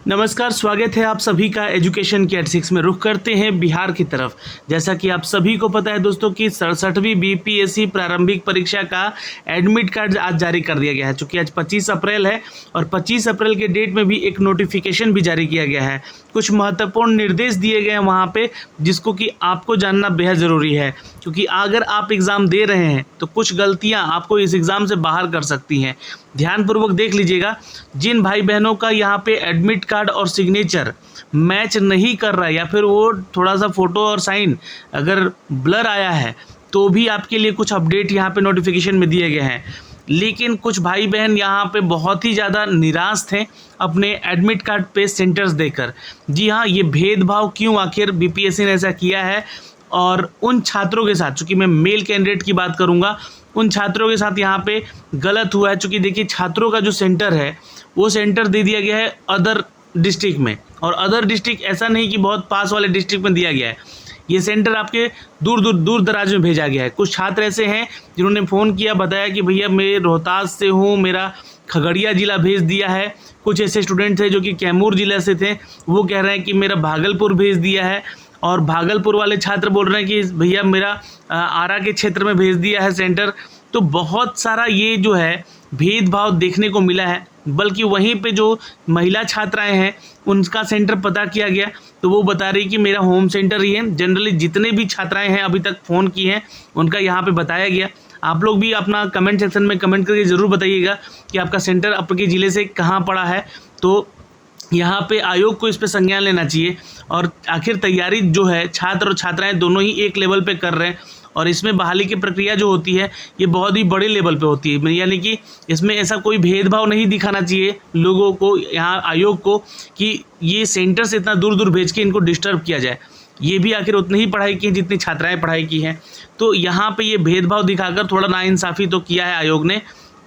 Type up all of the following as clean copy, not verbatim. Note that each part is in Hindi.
नमस्कार, स्वागत है आप सभी का एजुकेशन के 86 में। रुख करते हैं बिहार की तरफ। जैसा कि आप सभी को पता है दोस्तों कि 67वीं बीपीएससी प्रारंभिक परीक्षा का एडमिट कार्ड आज जारी कर दिया गया है। चूँकि आज 25 अप्रैल है और 25 अप्रैल के डेट में भी एक नोटिफिकेशन भी जारी किया गया है। कुछ महत्वपूर्ण निर्देश दिए गए हैं वहाँ पे, जिसको कि आपको जानना बेहद ज़रूरी है, क्योंकि अगर आप एग्ज़ाम दे रहे हैं तो कुछ गलतियाँ आपको इस एग्ज़ाम से बाहर कर सकती हैं। ध्यानपूर्वक देख लीजिएगा। जिन भाई बहनों का यहाँ पे एडमिट कार्ड और सिग्नेचर मैच नहीं कर रहा है, या फिर वो थोड़ा सा फ़ोटो और साइन अगर ब्लर आया है, तो भी आपके लिए कुछ अपडेट यहाँ पे नोटिफिकेशन में दिए गए हैं। लेकिन कुछ भाई बहन यहाँ पे बहुत ही ज़्यादा निराश थे अपने एडमिट कार्ड पे सेंटर्स देकर। जी हाँ, ये भेदभाव क्यों आखिर बीपीएससी ने ऐसा किया है, और उन छात्रों के साथ, चूँकि मैं मेल कैंडिडेट की बात करूँगा, उन छात्रों के साथ यहाँ पे गलत हुआ है। चूँकि देखिए, छात्रों का जो सेंटर है वो सेंटर दे दिया गया है अदर डिस्ट्रिक्ट में, और अदर डिस्ट्रिक्ट ऐसा नहीं कि बहुत पास वाले डिस्ट्रिक्ट में दिया गया है। ये सेंटर आपके दूर दराज में भेजा गया है। कुछ छात्र ऐसे हैं जिन्होंने फ़ोन किया, बताया कि भैया मैं रोहतास से हूँ, मेरा खगड़िया ज़िला भेज दिया है। कुछ ऐसे स्टूडेंट थे जो कि कैमूर ज़िले से थे, वो कह रहे हैं कि मेरा भागलपुर भेज दिया है। और भागलपुर वाले छात्र बोल रहे हैं कि भैया मेरा आरा के क्षेत्र में भेज दिया है सेंटर। तो बहुत सारा ये जो है भेदभाव देखने को मिला है। बल्कि वहीं पे जो महिला छात्राएं हैं उनका सेंटर पता किया गया, तो वो बता रही कि मेरा होम सेंटर ही है। जनरली जितने भी छात्राएं हैं अभी तक फ़ोन की हैं उनका यहाँ पे बताया गया। आप लोग भी अपना कमेंट सेक्शन में कमेंट करके ज़रूर बताइएगा कि आपका सेंटर आपके ज़िले से कहाँ पड़ा है। तो यहाँ पे आयोग को इस पे संज्ञान लेना चाहिए। और आखिर तैयारी जो है छात्र और छात्राएं दोनों ही एक लेवल पे कर रहे हैं, और इसमें बहाली की प्रक्रिया जो होती है ये बहुत ही बड़े लेवल पे होती है। यानी कि इसमें ऐसा कोई भेदभाव नहीं दिखाना चाहिए लोगों को, यहाँ आयोग को, कि ये सेंटर से इतना दूर भेज के इनको डिस्टर्ब किया जाए। ये भी आखिर उतनी ही पढ़ाई की है जितनी छात्राएँ पढ़ाई की हैं। तो यहाँ पर ये भेदभाव दिखाकर थोड़ा नाइंसाफ़ी तो किया है आयोग ने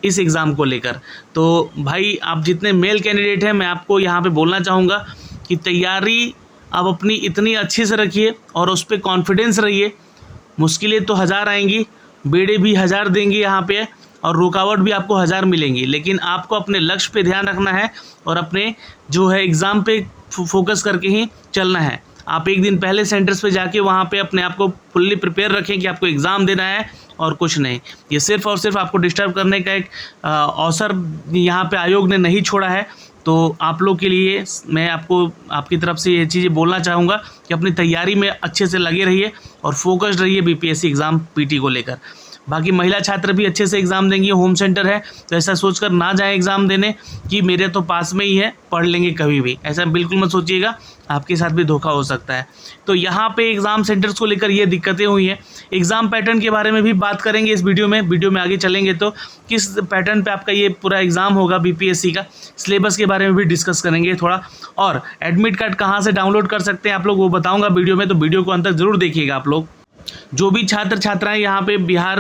इस एग्ज़ाम को लेकर। तो भाई, आप जितने मेल कैंडिडेट हैं, मैं आपको यहाँ पे बोलना चाहूँगा कि तैयारी आप अपनी इतनी अच्छे से रखिए और उस पर कॉन्फिडेंस रहिए। मुश्किलें तो 1000 आएंगी, बेड़े भी 1000 देंगे यहाँ पे, और रुकावट भी आपको 1000 मिलेंगी, लेकिन आपको अपने लक्ष्य पे ध्यान रखना है और अपने जो है एग्ज़ाम पे फोकस करके ही चलना है। आप एक दिन पहले सेंटर्स पे जाके वहाँ पे अपने आप को फुल्ली प्रिपेयर रखें कि आपको एग्ज़ाम देना है और कुछ नहीं। ये सिर्फ़ और सिर्फ आपको डिस्टर्ब करने का एक अवसर यहाँ पे आयोग ने नहीं छोड़ा है। तो आप लोग के लिए मैं आपको आपकी तरफ से ये चीज़ें बोलना चाहूँगा कि अपनी तैयारी में अच्छे से लगे रहिए और फोकस्ड रहिए बीपीएससी एग्ज़ाम पीटी को लेकर। बाकी महिला छात्र भी अच्छे से एग्ज़ाम देंगी, होम सेंटर है, तो ऐसा सोचकर ना जाएं एग्ज़ाम देने कि मेरे तो पास में ही है, पढ़ लेंगे कभी भी। ऐसा बिल्कुल मत सोचिएगा, आपके साथ भी धोखा हो सकता है। तो यहाँ पे एग्ज़ाम सेंटर्स को लेकर ये दिक्कतें हुई हैं। एग्ज़ाम पैटर्न के बारे में भी बात करेंगे इस वीडियो में आगे चलेंगे तो किस पैटर्न पे आपका ये पूरा एग्ज़ाम होगा बीपीएससी का, सिलेबस के बारे में भी डिस्कस करेंगे थोड़ा। और एडमिट कार्ड कहाँ से डाउनलोड कर सकते हैं आप लोग, वो बताऊँगा वीडियो में, तो वीडियो को अंत तक ज़रूर देखिएगा आप लोग। जो भी छात्र छात्राएँ यहाँ पे बिहार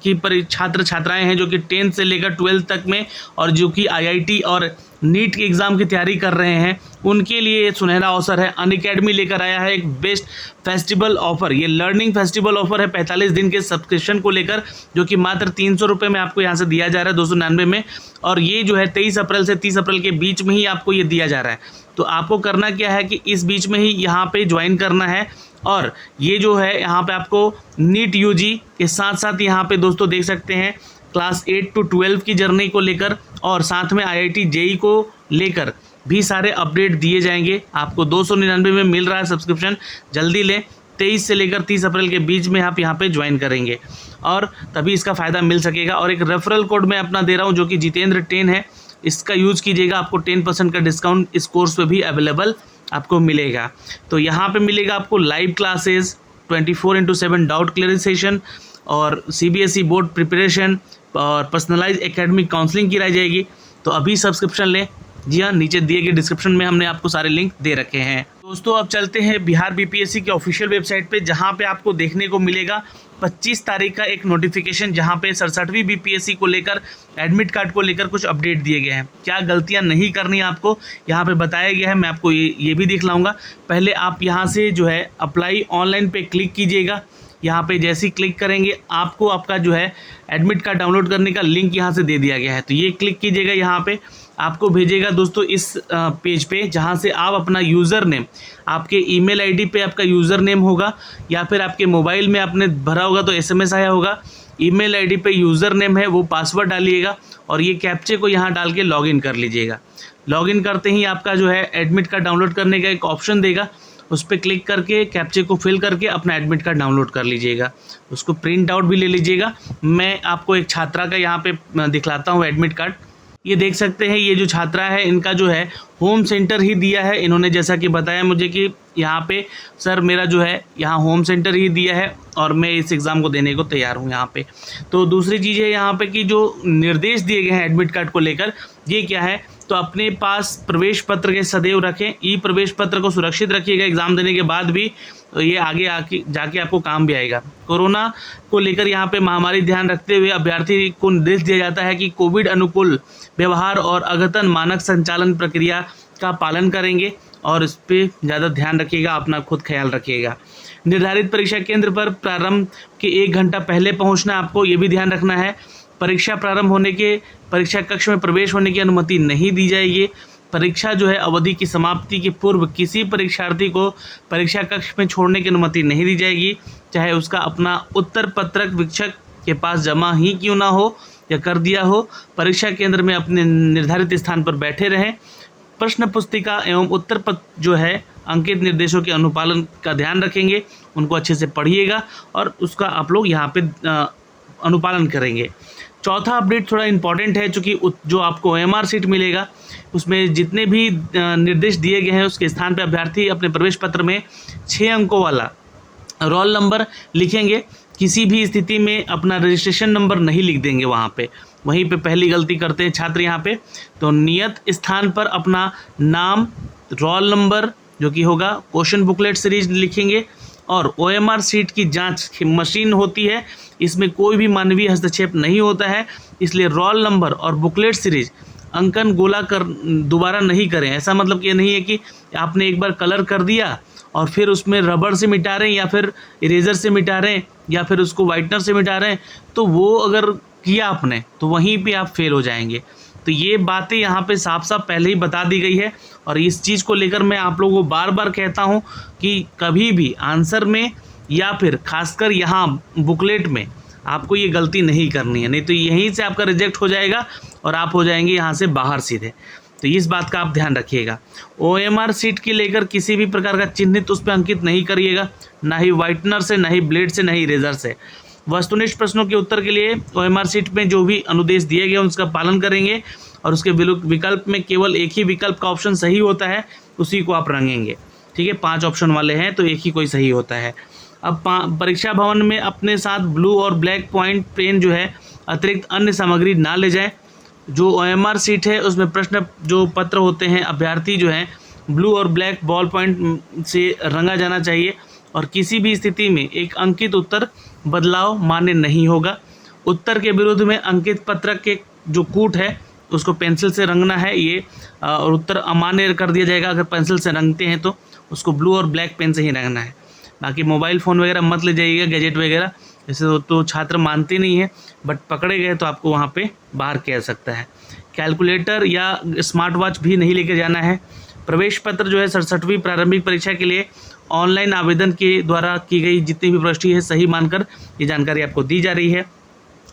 की छात्र छात्राएं हैं जो कि 10th से लेकर 12th तक में, और जो कि आईआईटी और नीट के एग्ज़ाम की तैयारी कर रहे हैं, उनके लिए ये सुनहरा अवसर है। अनअकैडमी लेकर आया है एक बेस्ट फेस्टिवल ऑफ़र। ये लर्निंग फेस्टिवल ऑफ़र है 45 दिन के सब्सक्रिप्शन को लेकर, जो कि मात्र 300 रुपये में आपको यहाँ से दिया जा रहा है, 299 में। और ये जो है 23 अप्रैल से 30 अप्रैल के बीच में ही आपको ये दिया जा रहा है। तो आपको करना क्या है कि इस बीच में ही यहाँ पे ज्वाइन करना है। और ये जो है यहाँ पे आपको नीट यूजी के साथ साथ यहाँ पे दोस्तों देख सकते हैं क्लास 8 to 12 की जर्नी को लेकर, और साथ में आईआईटी जेई को लेकर भी सारे अपडेट दिए जाएंगे। आपको 299 में मिल रहा है सब्सक्रिप्शन, जल्दी लें। 23 से लेकर 30 अप्रैल के बीच में आप यहाँ पे ज्वाइन करेंगे और तभी इसका फ़ायदा मिल सकेगा। और एक रेफरल कोड मैं अपना दे रहा हूँ जो कि जितेंद्र 10 है, इसका यूज़ कीजिएगा, आपको 10% का डिस्काउंट इस कोर्स पे भी अवेलेबल आपको मिलेगा। तो यहाँ पे मिलेगा आपको लाइव क्लासेस, 24/7 डाउट क्लियरिसेशन, और सीबीएसई बोर्ड प्रिपरेशन, और पर्सनलाइज एकेडमिक काउंसलिंग की जाएगी। तो अभी सब्सक्रिप्शन लें। जी हाँ, नीचे दिए गए डिस्क्रिप्शन में हमने आपको सारे लिंक दे रखे हैं। दोस्तों, अब चलते हैं बिहार बीपीएससी के ऑफिशियल वेबसाइट पे, जहाँ पे आपको देखने को मिलेगा 25 तारीख का एक नोटिफिकेशन, जहाँ पे 67वीं बीपीएससी को लेकर एडमिट कार्ड को लेकर कुछ अपडेट दिए गए हैं। क्या गलतियाँ नहीं करनी आपको यहाँ पे बताया गया है, मैं आपको ये भी दिखलाऊँगा। पहले आप यहाँ से जो है अप्लाई ऑनलाइन पे क्लिक कीजिएगा। यहाँ पे जैसे ही क्लिक करेंगे आपको आपका जो है एडमिट कार्ड डाउनलोड करने का लिंक यहाँ से दे दिया गया है, तो ये क्लिक कीजिएगा यहाँ पे। आपको भेजेगा दोस्तों इस पेज पे, जहाँ से आप अपना यूज़र नेम, आपके ईमेल आईडी पे आपका यूज़र नेम होगा, या फिर आपके मोबाइल में आपने भरा होगा तो एसएमएस आया होगा, ईमेल आईडी पे यूज़र नेम है, वो पासवर्ड डालिएगा और ये कैप्चे को यहाँ डाल के लॉगिन कर लीजिएगा। लॉगिन करते ही आपका जो है एडमिट कार्ड डाउनलोड करने का एक ऑप्शन देगा, उस पर क्लिक करके कैप्चे को फिल करके अपना एडमिट कार्ड डाउनलोड कर लीजिएगा। उसको प्रिंट आउट भी ले लीजिएगा। मैं आपको एक छात्रा का यहाँ पे दिखलाता हूँ एडमिट कार्ड। ये देख सकते हैं, ये जो छात्रा है इनका जो है होम सेंटर ही दिया है इन्होंने, जैसा कि बताया मुझे कि यहाँ पे सर मेरा जो है यहाँ होम सेंटर ही दिया है और मैं इस एग्ज़ाम को देने को तैयार हूँ यहाँ पे। तो दूसरी चीज़ है यहाँ पे कि जो निर्देश दिए गए हैं एडमिट कार्ड को लेकर, ये क्या है, तो अपने पास प्रवेश पत्र के सदैव रखें। ई प्रवेश पत्र को सुरक्षित रखिएगा एग्ज़ाम देने के बाद भी, तो ये आगे आके जाके आपको काम भी आएगा। कोरोना को लेकर यहाँ पे महामारी ध्यान रखते हुए अभ्यर्थी को निर्देश दिया जाता है कि कोविड अनुकूल व्यवहार और अद्यतन मानक संचालन प्रक्रिया का पालन करेंगे और इस पर ज़्यादा ध्यान रखिएगा, अपना खुद ख्याल रखिएगा। निर्धारित परीक्षा केंद्र पर प्रारंभ के 1 घंटा पहले पहुँचना आपको ये भी ध्यान रखना है। परीक्षा प्रारंभ होने के परीक्षा कक्ष में प्रवेश होने की अनुमति नहीं दी जाएगी। परीक्षा जो है अवधि की समाप्ति के पूर्व किसी परीक्षार्थी को परीक्षा कक्ष में छोड़ने की अनुमति नहीं दी जाएगी, चाहे उसका अपना उत्तर पत्रक शिक्षक के पास जमा ही क्यों ना हो या कर दिया हो। परीक्षा केंद्र में अपने निर्धारित स्थान पर बैठे रहें। प्रश्न पुस्तिका एवं उत्तर पत्र जो है अंकित निर्देशों के अनुपालन का ध्यान रखेंगे, उनको अच्छे से पढ़िएगा और उसका आप लोग यहाँ पे अनुपालन करेंगे। चौथा अपडेट थोड़ा इम्पॉर्टेंट है, चूँकि जो आपको OMR सीट मिलेगा उसमें जितने भी निर्देश दिए गए हैं उसके स्थान पर अभ्यर्थी अपने प्रवेश पत्र में 6 अंकों वाला रोल नंबर लिखेंगे। किसी भी स्थिति में अपना रजिस्ट्रेशन नंबर नहीं लिख देंगे वहीं पे पहली गलती करते हैं छात्र यहाँ पे। तो नियत स्थान पर अपना नाम, रोल नंबर जो कि होगा, क्वेश्चन बुकलेट सीरीज लिखेंगे और OMR सीट की जांच मशीन होती है, इसमें कोई भी मानवीय हस्तक्षेप नहीं होता है, इसलिए रोल नंबर और बुकलेट सीरीज अंकन गोला कर दोबारा नहीं करें। ऐसा मतलब ये नहीं है कि आपने एक बार कलर कर दिया और फिर उसमें रबर से मिटा रहे हैं या फिर इरेजर से मिटा रहे हैं या फिर उसको वाइटनर से मिटा रहे हैं, तो वो अगर किया आपने तो वहीं पे आप फेल हो जाएंगे। तो ये बातें यहाँ पे साफ साफ पहले ही बता दी गई है और इस चीज़ को लेकर मैं आप लोगों को बार बार कहता हूँ कि कभी भी आंसर में या फिर खासकर यहाँ बुकलेट में आपको ये गलती नहीं करनी है, नहीं तो यहीं से आपका रिजेक्ट हो जाएगा और आप हो जाएंगे यहाँ से बाहर सीधे। तो इस बात का आप ध्यान रखिएगा। OMR सीट की लेकर किसी भी प्रकार का चिन्हित उस पर अंकित नहीं करिएगा, ना ही वाइटनर से, ना ही ब्लेड से, ना ही इरेजर से। वस्तुनिष्ठ प्रश्नों के उत्तर के लिए OMR सीट में जो भी अनुदेश दिए गए उसका पालन करेंगे और उसके विकल्प में केवल एक ही विकल्प का ऑप्शन सही होता है, उसी को आप रंगेंगे। ठीक है, 5 ऑप्शन वाले हैं तो एक ही कोई सही होता है। अब परीक्षा भवन में अपने साथ ब्लू और ब्लैक पॉइंट पेन जो है अतिरिक्त अन्य सामग्री ना ले जाएं। जो OMR सीट है उसमें प्रश्न जो पत्र होते हैं अभ्यर्थी जो हैं ब्लू और ब्लैक बॉल पॉइंट से रंगा जाना चाहिए और किसी भी स्थिति में एक अंकित उत्तर बदलाव मान्य नहीं होगा। उत्तर के विरुद्ध में अंकित पत्रक के जो कूट है उसको पेंसिल से रंगना है ये, और उत्तर अमान्य कर दिया जाएगा अगर पेंसिल से रंगते हैं तो उसको ब्लू और ब्लैक पेन से ही रंगना है। बाकी मोबाइल फ़ोन वगैरह मत ले जाइएगा, गैजेट वगैरह, जैसे तो छात्र मानते नहीं है, बट पकड़े गए तो आपको वहाँ पे बाहर किया सकता है। कैलकुलेटर या स्मार्ट वॉच भी नहीं लेके जाना है। प्रवेश पत्र जो है 67वीं प्रारंभिक परीक्षा के लिए ऑनलाइन आवेदन के द्वारा की गई जितनी भी प्रविष्टि है सही मानकर ये जानकारी आपको दी जा रही है।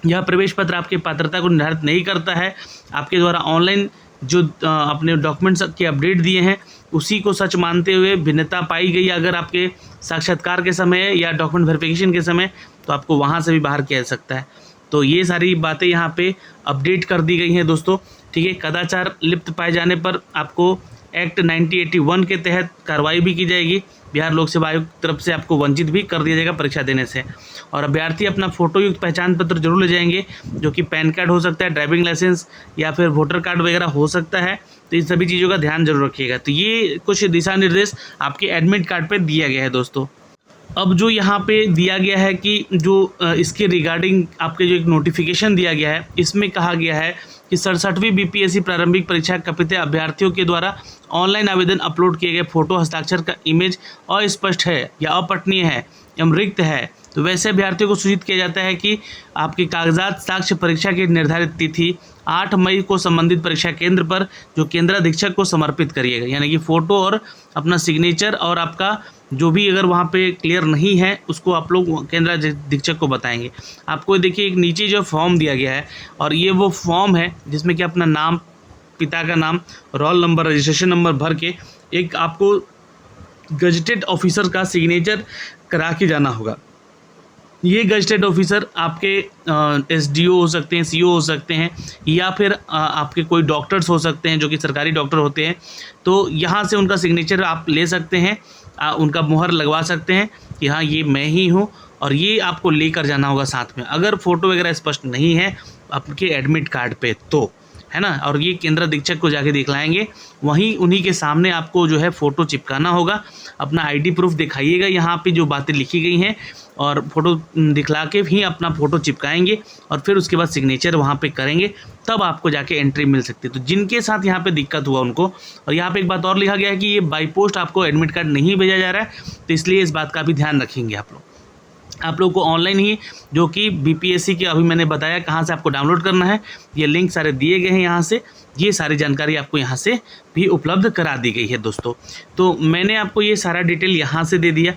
यह प्रवेश पत्र आपकी पात्रता को निर्धारित नहीं करता है, आपके द्वारा ऑनलाइन जो अपने डॉक्यूमेंट्स के अपडेट दिए हैं उसी को सच मानते हुए भिन्नता पाई गई अगर आपके साक्षात्कार के समय या डॉक्यूमेंट वेरिफिकेशन के समय, तो आपको वहाँ से भी बाहर किया जा सकता है। तो ये सारी बातें यहाँ पे अपडेट कर दी गई हैं दोस्तों। ठीक है, कदाचार लिप्त पाए जाने पर आपको एक्ट 1981 के तहत कार्रवाई भी की जाएगी। बिहार लोक सेवा आयोग की तरफ से आपको वंचित भी कर दिया जाएगा परीक्षा देने से। और अभ्यर्थी अपना फोटो युक्त पहचान पत्र जरूर ले जाएंगे, जो कि पैन कार्ड हो सकता है, ड्राइविंग लाइसेंस या फिर वोटर कार्ड वगैरह हो सकता है। तो इन सभी चीज़ों का ध्यान जरूर रखिएगा। तो ये कुछ दिशा निर्देश आपके एडमिट कार्ड पर दिया गया है दोस्तों। अब जो यहाँ पे दिया गया है कि जो इसके रिगार्डिंग आपके जो एक नोटिफिकेशन दिया गया है, इसमें कहा गया है कि 67वीं BPSC प्रारंभिक परीक्षा के प्रति अभ्यर्थियों के द्वारा ऑनलाइन आवेदन अपलोड किए गए फोटो हस्ताक्षर का इमेज अस्पष्ट है या अपठनीय है एवं रिक्त है तो वैसे अभ्यर्थियों को सूचित किया जाता है कि आपके कागजात साक्ष्य परीक्षा की निर्धारित तिथि 8 मई को संबंधित परीक्षा केंद्र पर जो केंद्राधीक्षक को समर्पित करिएगा, यानी कि फ़ोटो और अपना सिग्नेचर और आपका जो भी अगर वहाँ पे क्लियर नहीं है उसको आप लोग केंद्राधीक्षक को बताएंगे। आपको देखिए एक नीचे जो फॉर्म दिया गया है और ये वो फॉर्म है जिसमें कि अपना नाम, पिता का नाम, रोल नंबर, रजिस्ट्रेशन नंबर भर के एक आपको गजटेड ऑफिसर का सिग्नेचर करा के जाना होगा। ये गजटेड ऑफिसर आपके एसडीओ हो सकते हैं, सीओ हो सकते हैं, या फिर आपके कोई डॉक्टर्स हो सकते हैं जो कि सरकारी डॉक्टर होते हैं। तो यहाँ से उनका सिग्नेचर आप ले सकते हैं, उनका मुहर लगवा सकते हैं कि हाँ ये मैं ही हूँ, और ये आपको लेकर जाना होगा साथ में। अगर फ़ोटो वगैरह स्पष्ट नहीं है आपके एडमिट कार्ड पे तो, है ना, और ये केंद्राधीक्षक को जाके दिखलाएंगे, वहीं उन्हीं के सामने आपको जो है फ़ोटो चिपकाना होगा। अपना आईडी प्रूफ दिखाइएगा, यहाँ पे जो बातें लिखी गई हैं, और फ़ोटो दिखला के ही अपना फ़ोटो चिपकाएंगे और फिर उसके बाद सिग्नेचर वहाँ पे करेंगे, तब आपको जाके एंट्री मिल सकती है। तो जिनके साथ यहाँ पे दिक्कत हुआ उनको, और यहाँ पे एक बात और लिखा गया है कि ये बाई पोस्ट आपको एडमिट कार्ड नहीं भेजा जा रहा है, तो इसलिए इस बात का भी ध्यान रखेंगे आप लोग को ऑनलाइन ही, जो कि बीपीएससी के अभी मैंने बताया कहाँ से आपको डाउनलोड करना है, ये लिंक सारे दिए गए हैं यहाँ से, ये सारी जानकारी आपको यहाँ से भी उपलब्ध करा दी गई है दोस्तों। तो मैंने आपको ये सारा डिटेल यहाँ से दे दिया।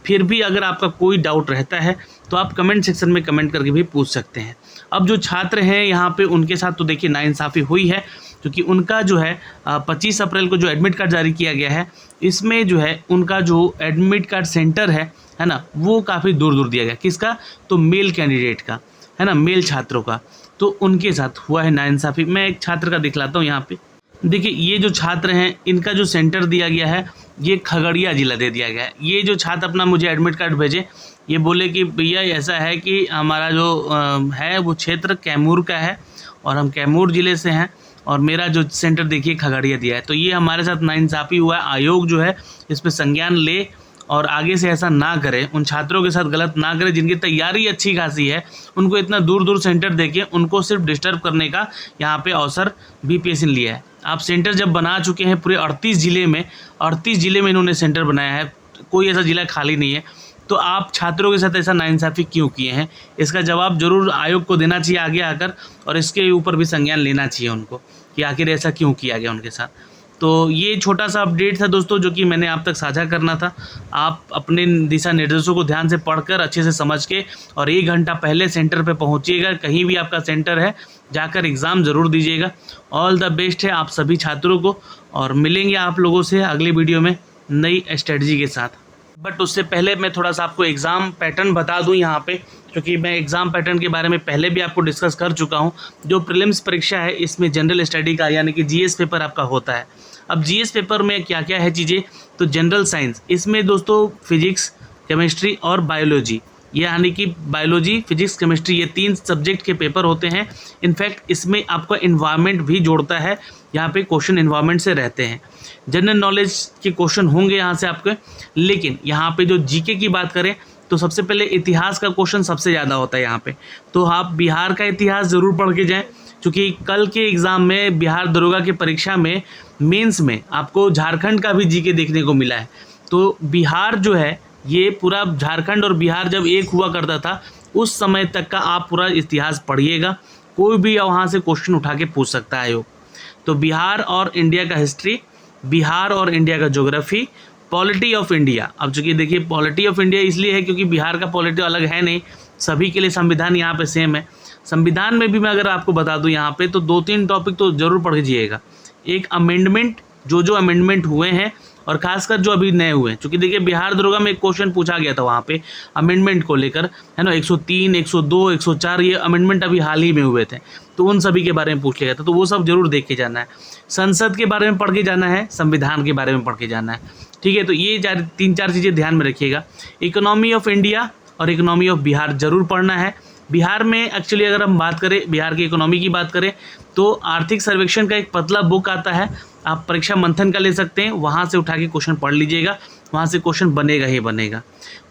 फिर भी अगर आपका कोई डाउट रहता है तो आप कमेंट सेक्शन में कमेंट करके भी पूछ सकते हैं। अब जो छात्र हैं यहाँ पे उनके साथ तो देखिए नाइंसाफ़ी हुई है, क्योंकि उनका जो है 25 अप्रैल को जो एडमिट कार्ड जारी किया गया है, इसमें जो है उनका जो एडमिट कार्ड सेंटर है ना, वो काफ़ी दूर दूर दिया गया। किसका? तो मेल कैंडिडेट का, है ना, मेल छात्रों का। तो उनके साथ हुआ है नाइंसाफ़ी। मैं एक छात्र का दिखलाता हूँ यहाँ पे। देखिए ये जो छात्र हैं इनका जो सेंटर दिया गया है ये खगड़िया ज़िला दे दिया गया है। ये जो छात्र अपना मुझे एडमिट कार्ड भेजे, ये बोले कि भैया ऐसा है कि हमारा जो है वो क्षेत्र कैमूर का है और हम कैमूर ज़िले से हैं, और मेरा जो सेंटर देखिए खगड़िया दिया है। तो ये हमारे साथ नाइंसाफ़ी हुआ है। आयोग जो है इस पर संज्ञान ले और आगे से ऐसा ना करे, उन छात्रों के साथ गलत ना करे जिनकी तैयारी अच्छी खासी है, उनको इतना दूर दूर सेंटर देके उनको सिर्फ डिस्टर्ब करने का यहाँ पे अवसर बीपीएससी ने लिया है। आप सेंटर जब बना चुके हैं पूरे 38 ज़िले में इन्होंने सेंटर बनाया है, कोई ऐसा ज़िला खाली नहीं है, तो आप छात्रों के साथ ऐसा नाइंसाफ़ी क्यों किए हैं? इसका जवाब जरूर आयोग को देना चाहिए आगे आकर, और इसके ऊपर भी संज्ञान लेना चाहिए उनको कि आखिर ऐसा क्यों किया गया उनके साथ। तो ये छोटा सा अपडेट था दोस्तों जो कि मैंने आप तक साझा करना था। आप अपने दिशा निर्देशों को ध्यान से पढ़कर अच्छे से समझ के और 1 घंटा पहले सेंटर पे पहुंचिएगा। कहीं भी आपका सेंटर है जाकर एग्ज़ाम ज़रूर दीजिएगा। ऑल द बेस्ट है आप सभी छात्रों को, और मिलेंगे आप लोगों से अगली वीडियो में नई स्ट्रेटजी के साथ। बट उससे पहले मैं थोड़ा सा आपको एग्ज़ाम पैटर्न बता दूं यहाँ पे, क्योंकि मैं एग्ज़ाम पैटर्न के बारे में पहले भी आपको डिस्कस कर चुका हूँ। जो प्रीलिम्स परीक्षा है इसमें जनरल स्टडी का यानी कि जीएस पेपर आपका होता है। अब जीएस पेपर में क्या क्या है चीज़ें, तो जनरल साइंस, इसमें दोस्तों फिजिक्स, केमिस्ट्री और बायोलॉजी, यानी कि बायोलॉजी, फिजिक्स, केमिस्ट्री, ये 3 सब्जेक्ट के पेपर होते हैं। इनफैक्ट इसमें आपका इन्वायरमेंट भी जोड़ता है, यहाँ पे क्वेश्चन इन्वायरमेंट से रहते हैं। जनरल नॉलेज के क्वेश्चन होंगे यहाँ से आपके, लेकिन यहाँ पे जो जीके की बात करें तो सबसे पहले इतिहास का क्वेश्चन सबसे ज़्यादा होता है यहाँ पे। तो आप बिहार का इतिहास ज़रूर पढ़ के जाएँ, क्योंकि कल के एग्ज़ाम में बिहार दरोगा की परीक्षा में मेंस में आपको झारखंड का भी जीके देखने को मिला है। तो बिहार जो है ये पूरा झारखंड और बिहार जब एक हुआ करता था उस समय तक का आप पूरा इतिहास पढ़िएगा, कोई भी वहाँ से क्वेश्चन उठा के पूछ सकता है आयोग। तो बिहार और इंडिया का हिस्ट्री, बिहार और इंडिया का ज्योग्राफी, पॉलिटी ऑफ इंडिया। अब चूँकि देखिए पॉलिटी ऑफ इंडिया इसलिए है क्योंकि बिहार का पॉलिटी अलग है नहीं, सभी के लिए संविधान यहाँ पे सेम है। संविधान में भी मैं अगर आपको बता दूं यहाँ पे तो 2-3 टॉपिक तो ज़रूर पढ़ लीजिएगा। एक अमेंडमेंट, जो अमेंडमेंट हुए हैं और खासकर जो अभी नए हुए हैं, क्योंकि देखिए बिहार दरोगा में एक क्वेश्चन पूछा गया था वहाँ पे अमेंडमेंट को लेकर, है ना, 103, 102, 104 ये अमेंडमेंट अभी हाल ही में हुए थे, तो उन सभी के बारे में पूछ लिया था। तो वो सब जरूर देख के जाना है। संसद के बारे में पढ़ के जाना है, संविधान के बारे में पढ़ के जाना है, ठीक है। तो ये 3-4 चीज़ें ध्यान में रखिएगा। इकोनॉमी ऑफ इंडिया और इकोनॉमी ऑफ बिहार जरूर पढ़ना है। बिहार में एक्चुअली अगर हम बात करें, बिहार की इकोनॉमी की बात करें तो आर्थिक सर्वेक्षण का एक पतला बुक आता है, आप परीक्षा मंथन का ले सकते हैं, वहाँ से उठा के क्वेश्चन पढ़ लीजिएगा, वहाँ से क्वेश्चन बनेगा ही बनेगा।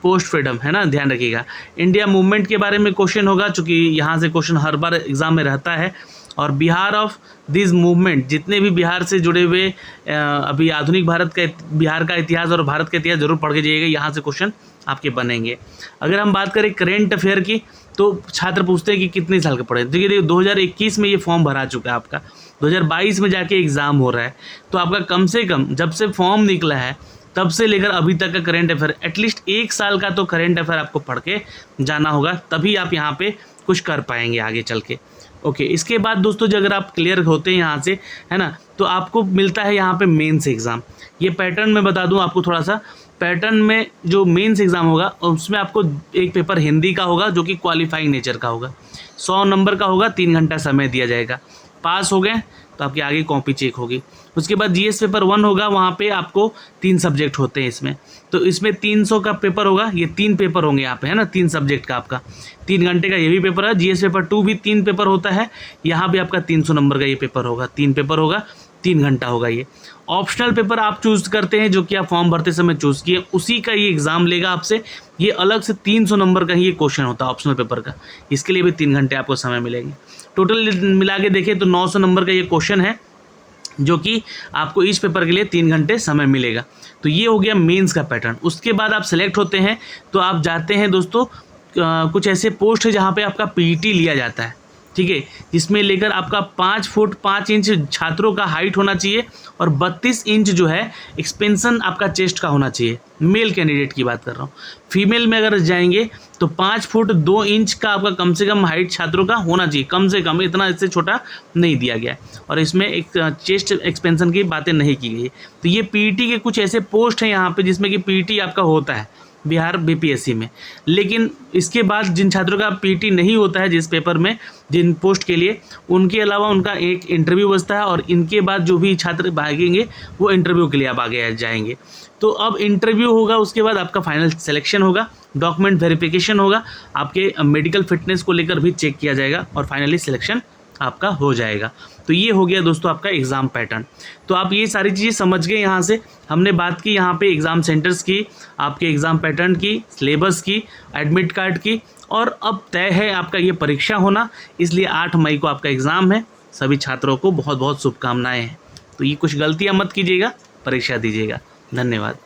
पोस्ट फ्रीडम, है ना, ध्यान रखिएगा। इंडिया मूवमेंट के बारे में क्वेश्चन होगा, चूँकि यहाँ से क्वेश्चन हर बार एग्जाम में रहता है। और बिहार ऑफ दिस मूवमेंट, जितने भी बिहार से जुड़े हुए अभी आधुनिक भारत का बिहार का इतिहास और भारत का इतिहास जरूर पढ़ के जाइएगा, यहाँ से क्वेश्चन आपके बनेंगे। अगर हम बात करें करेंट अफेयर की, तो छात्र पूछते हैं कि कितने साल के पढ़े। देखिए 2021 में ये फॉर्म भरा चुका है आपका, 2022 में जाके एग्ज़ाम हो रहा है, तो आपका कम से कम जब से फॉर्म निकला है तब से लेकर अभी तक का करेंट अफेयर, एटलीस्ट 1 साल का तो करेंट अफेयर आपको पढ़ के जाना होगा, तभी आप यहाँ पे कुछ कर पाएंगे आगे चल के। ओके, इसके बाद दोस्तों जो अगर आप क्लियर होते हैं यहाँ से, है ना, तो आपको मिलता है यहाँ पे मेंस एग्ज़ाम। ये पैटर्न मैं बता दूँ आपको थोड़ा सा, पैटर्न में जो मेंस एग्ज़ाम होगा उसमें आपको एक पेपर हिंदी का होगा जो कि क्वालिफाइंग नेचर का होगा, 100 नंबर का होगा, 3 घंटा समय दिया जाएगा। पास हो गए तो आपकी आगे कॉपी चेक होगी। उसके बाद जीएस पेपर 1 होगा, वहाँ पे आपको 3 सब्जेक्ट होते हैं इसमें, तो इसमें 300 का पेपर होगा, ये 3 पेपर होंगे यहाँ पे, है ना, 3 सब्जेक्ट का आपका 3 घंटे का ये भी पेपर है। जीएस पेपर 2 भी 3 पेपर होता है, यहाँ भी आपका 300 नंबर का ये पेपर होगा, 3 पेपर होगा, 3 घंटा होगा ये। ऑप्शनल पेपर आप चूज़ करते हैं जो कि आप फॉर्म भरते समय चूज़ किए, उसी का ये एग्ज़ाम लेगा आपसे, ये अलग से 300 नंबर का ही ये क्वेश्चन होता है ऑप्शनल पेपर का, इसके लिए भी 3 घंटे आपको समय मिलेंगे। टोटल मिला के देखें तो 900 नंबर का ये क्वेश्चन है जो कि आपको इस पेपर के लिए 3 घंटे समय मिलेगा। तो ये हो गया मेंस का पैटर्न। उसके बाद आप सेलेक्ट होते हैं तो आप जाते हैं दोस्तों कुछ ऐसे पोस्ट है जहाँ पे आपका पीईटी लिया जाता है, ठीक है, जिसमें लेकर आपका 5 फुट 5 इंच छात्रों का हाइट होना चाहिए और 32 इंच जो है एक्सपेंशन आपका चेस्ट का होना चाहिए। मेल कैंडिडेट की बात कर रहा हूँ। फीमेल में अगर जाएंगे तो 5 फुट 2 इंच का आपका कम से कम हाइट छात्रों का होना चाहिए, कम से कम, इतना इससे छोटा नहीं दिया गया है, और इसमें एक चेस्ट एक्सपेंशन की बातें नहीं की गई है। तो ये पीईटी के कुछ ऐसे पोस्ट हैं यहाँ पे जिसमें कि पीईटी आपका होता है बिहार बीपीएससी में, लेकिन इसके बाद जिन छात्रों का पीटी नहीं होता है जिस पेपर में, जिन पोस्ट के लिए, उनके अलावा उनका एक इंटरव्यू बचता है और इनके बाद जो भी छात्र भागेंगे वो इंटरव्यू के लिए आप आगे जाएंगे। तो अब इंटरव्यू होगा, उसके बाद आपका फाइनल सिलेक्शन होगा, डॉक्यूमेंट वेरिफिकेशन होगा, आपके मेडिकल फिटनेस को लेकर भी चेक किया जाएगा और फाइनली सिलेक्शन आपका हो जाएगा। तो ये हो गया दोस्तों आपका एग्ज़ाम पैटर्न। तो आप ये सारी चीज़ें समझ गए। यहाँ से हमने बात की यहाँ पे एग्ज़ाम सेंटर्स की, आपके एग्ज़ाम पैटर्न की, सिलेबस की, एडमिट कार्ड की, और अब तय है आपका ये परीक्षा होना, इसलिए 8 मई को आपका एग्ज़ाम है। सभी छात्रों को बहुत बहुत शुभकामनाएँ हैं। तो ये कुछ गलतियाँ मत कीजिएगा, परीक्षा दीजिएगा। धन्यवाद।